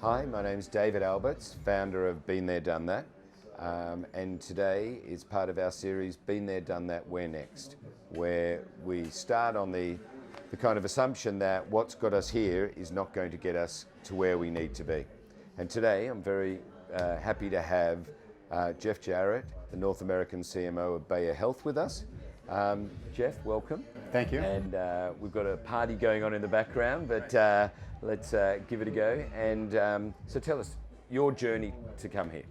Hi, my name's David Alberts, founder of Been There, Done That. And today is part of our series, Been There, Done That, Where Next? Where we start on the kind of assumption that what's got us here is not going to get us to where we need to be. And today I'm very happy to have Jeff Jarrett, the North American CMO of Bayer Health with us. Jeff, welcome. Thank you. And we've got a party going on in the background, but let's give it a go. And so tell us your journey to come here.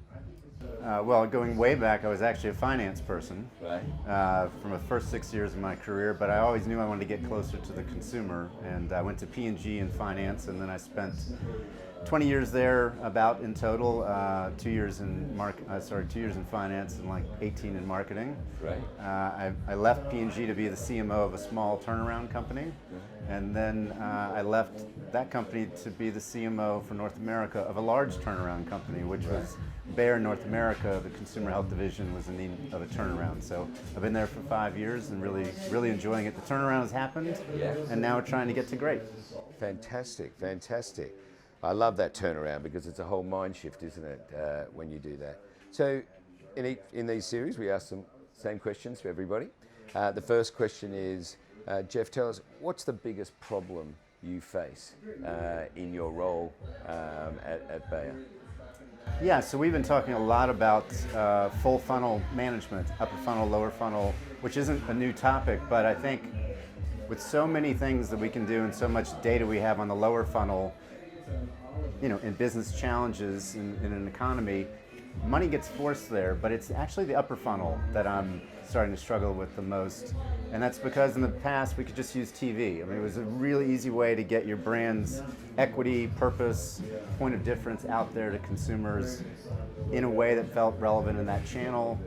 Well, going way back, I was actually a finance person Right. from the first 6 years of my career, but I always knew I wanted to get closer to the consumer, and I went to P&G in finance, and then I spent 20 years there, about in total, 2 years in 2 years in finance and like 18 in marketing. Right. I left P&G to be the CMO of a small turnaround company, and then I left that company to be the CMO for North America of a large turnaround company, which was Bayer North America. The consumer health division was in need of a turnaround. So I've been there for 5 years and really enjoying it. The turnaround has happened, and now we're trying to get to great. Fantastic, fantastic. I love that turnaround because it's a whole mind shift, isn't it, when you do that. So in these series, we ask some same questions to everybody. The first question is, Jeff, tell us, what's the biggest problem you face in your role at Bayer? Yeah, so we've been talking a lot about full funnel management, upper funnel, lower funnel, which isn't a new topic, but I think with so many things that we can do and so much data we have on the lower funnel, you know, in business challenges in an economy, money gets forced there, but it's actually the upper funnel that I'm starting to struggle with the most. And that's because in the past we could just use TV. I mean, it was a really easy way to get your brand's equity, purpose, point of difference out there to consumers in a way that felt relevant in that channel.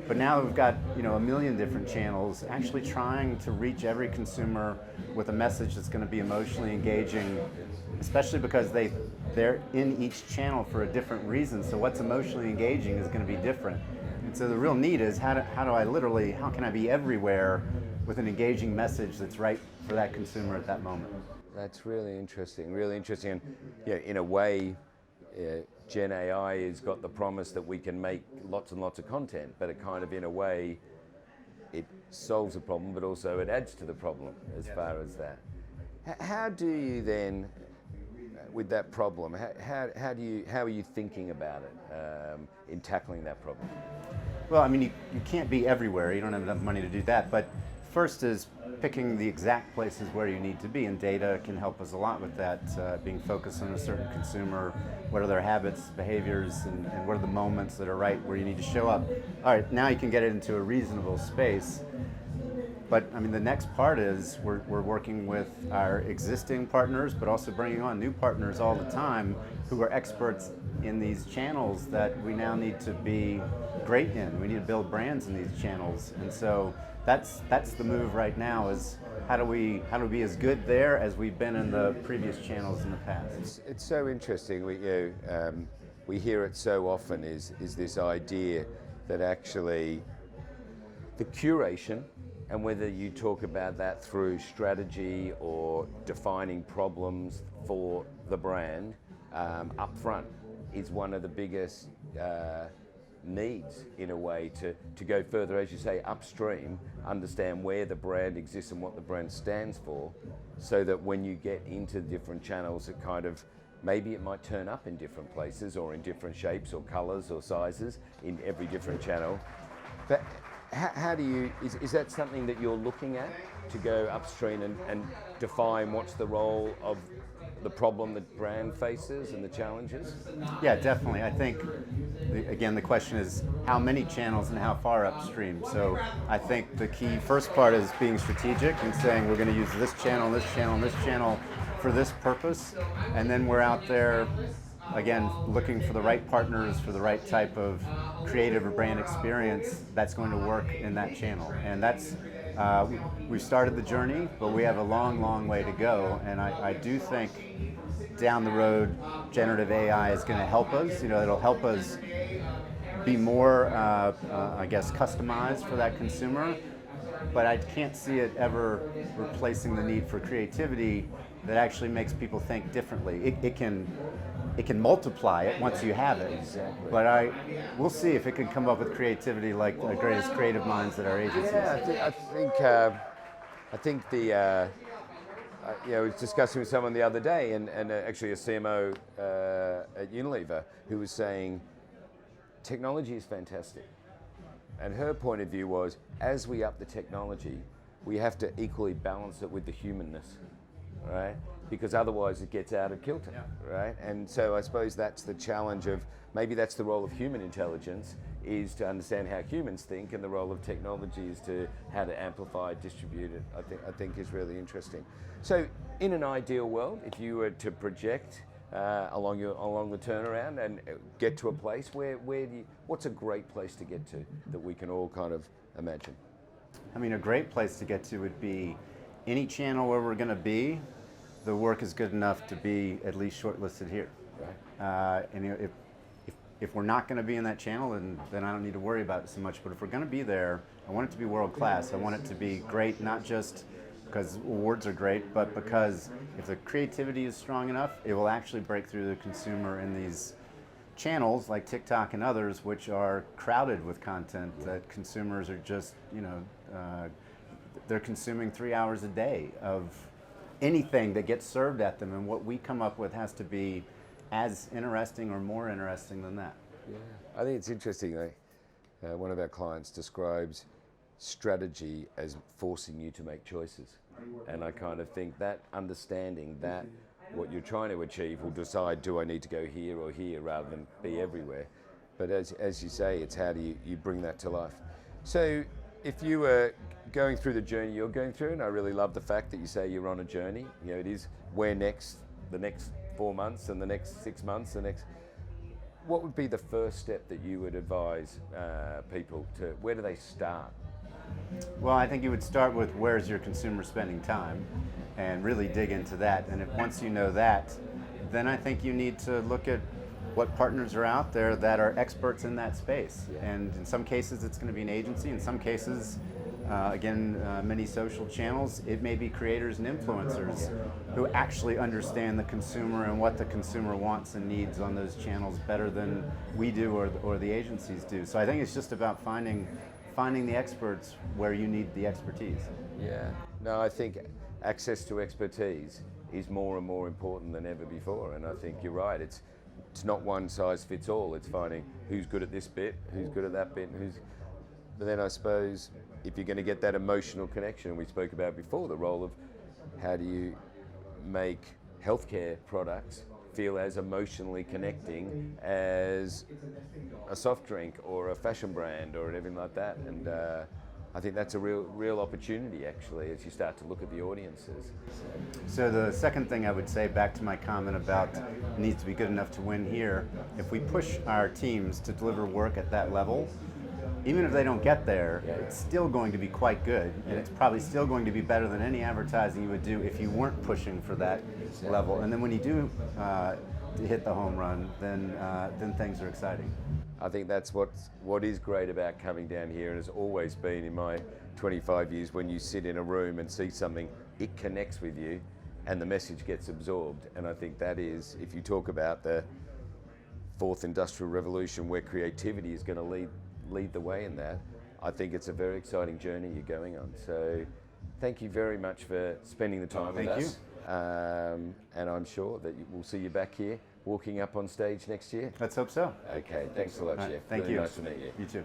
But now we've got, you know, a million different channels actually trying to reach every consumer with a message that's going to be emotionally engaging, especially because they're in each channel for a different reason. So what's emotionally engaging is going to be different. And so the real need is how can I be everywhere with an engaging message that's right for that consumer at that moment? That's really interesting, really interesting. And yeah, in a way, Gen AI has got the promise that we can make lots and lots of content, but it kind of, in a way, it solves a problem, but also it adds to the problem as far as that. How do you then, with that problem, how are you thinking about it in tackling that problem? Well, I mean, you can't be everywhere. You don't have enough money to do that. But first is picking the exact places where you need to be, and data can help us a lot with that, being focused on a certain consumer, what are their habits, behaviors, and what are the moments that are right where you need to show up. All right, now you can get it into a reasonable space. But I mean, the next part is we're working with our existing partners, but also bringing on new partners all the time who are experts in these channels that we now need to be great in. We need to build brands in these channels, and so that's the move right now. Is how do we be as good there as we've been in the previous channels in the past? It's so interesting. We hear it so often. Is this idea that actually the curation, and whether you talk about that through strategy or defining problems for the brand up front, is one of the biggest needs, in a way, to go further, as you say, upstream, understand where the brand exists and what the brand stands for, so that when you get into different channels, it kind of, maybe it might turn up in different places or in different shapes or colors or sizes in every different channel. But how do you, is that something that you're looking at, to go upstream and define what's the role of the problem that brand faces and the challenges? Yeah, definitely. I think, again, the question is how many channels and how far upstream. So I think the key first part is being strategic and saying we're going to use this channel, this channel, and this channel for this purpose. And then we're out there, again, looking for the right partners for the right type of creative or brand experience that's going to work in that channel. And that's, we've started the journey, but we have a long way to go. And I do think down the road, generative AI is going to help us. You know, it'll help us be more, I guess, customized for that consumer. But I can't see it ever replacing the need for creativity that actually makes people think differently. It can it can multiply it once you have it. Exactly. But we'll see if it can come up with creativity like the greatest creative minds at our agencies. Yeah, I think I was discussing with someone the other day, and actually a CMO at Unilever, who was saying technology is fantastic. And her point of view was, as we up the technology, we have to equally balance it with the humanness, right? Because otherwise it gets out of kilter, right? And so I suppose that's the challenge of, maybe that's the role of human intelligence, is to understand how humans think, and the role of technology is to how to amplify, distribute it. I think is really interesting. So in an ideal world, if you were to project along the turnaround and get to a place what's a great place to get to that we can all kind of imagine? I mean, a great place to get to would be any channel where we're going to be, the work is good enough to be at least shortlisted here. Right. And if we're not going to be in that channel, then I don't need to worry about it so much. But if we're going to be there, I want it to be world class. I want it to be great, not just because awards are great, but because if the creativity is strong enough, it will actually break through the consumer in these channels like TikTok and others, which are crowded with content that consumers are just, they're consuming 3 hours a day of anything that gets served at them, and what we come up with has to be as interesting or more interesting than that. Yeah, I think it's interesting. One of our clients describes strategy as forcing you to make choices, and I kind of think that understanding that what you're trying to achieve will decide, do I need to go here or here, rather than be everywhere. But as you say, it's how do you bring that to life. So if you were going through the journey you're going through, and I really love the fact that you say you're on a journey, it is where next, the next 4 months and the next 6 months, what would be the first step that you would advise people to, where do they start? Well, I think you would start with where's your consumer spending time and really dig into that. And once you know that, then I think you need to look at what partners are out there that are experts in that space. And in some cases, it's going to be an agency. In some cases, many social channels, it may be creators and influencers who actually understand the consumer and what the consumer wants and needs on those channels better than we do or the agencies do. So I think it's just about finding the experts where you need the expertise. Yeah, no, I think access to expertise is more and more important than ever before, and I think you're right. It's not one size fits all. It's finding who's good at this bit, who's good at that bit, but then I suppose if you're going to get that emotional connection, we spoke about before, the role of how do you make healthcare products feel as emotionally connecting as a soft drink or a fashion brand or anything like that. And I think that's a real opportunity, actually, as you start to look at the audiences. So the second thing I would say, back to my comment about it needs to be good enough to win here, if we push our teams to deliver work at that level, even if they don't get there, it's still going to be quite good, and it's probably still going to be better than any advertising you would do if you weren't pushing for that level. And then when you do hit the home run, then things are exciting. I think that's what is great about coming down here, and has always been in my 25 years. When you sit in a room and see something, it connects with you, and the message gets absorbed. And I think that is, if you talk about the fourth industrial revolution, where creativity is going to lead the way in that, I think it's a very exciting journey you're going on. So thank you very much for spending the time with us. And I'm sure that we'll see you back here walking up on stage next year. Let's hope so. Okay, thanks a lot, Jeff. Thank really you. Nice to meet you. You too.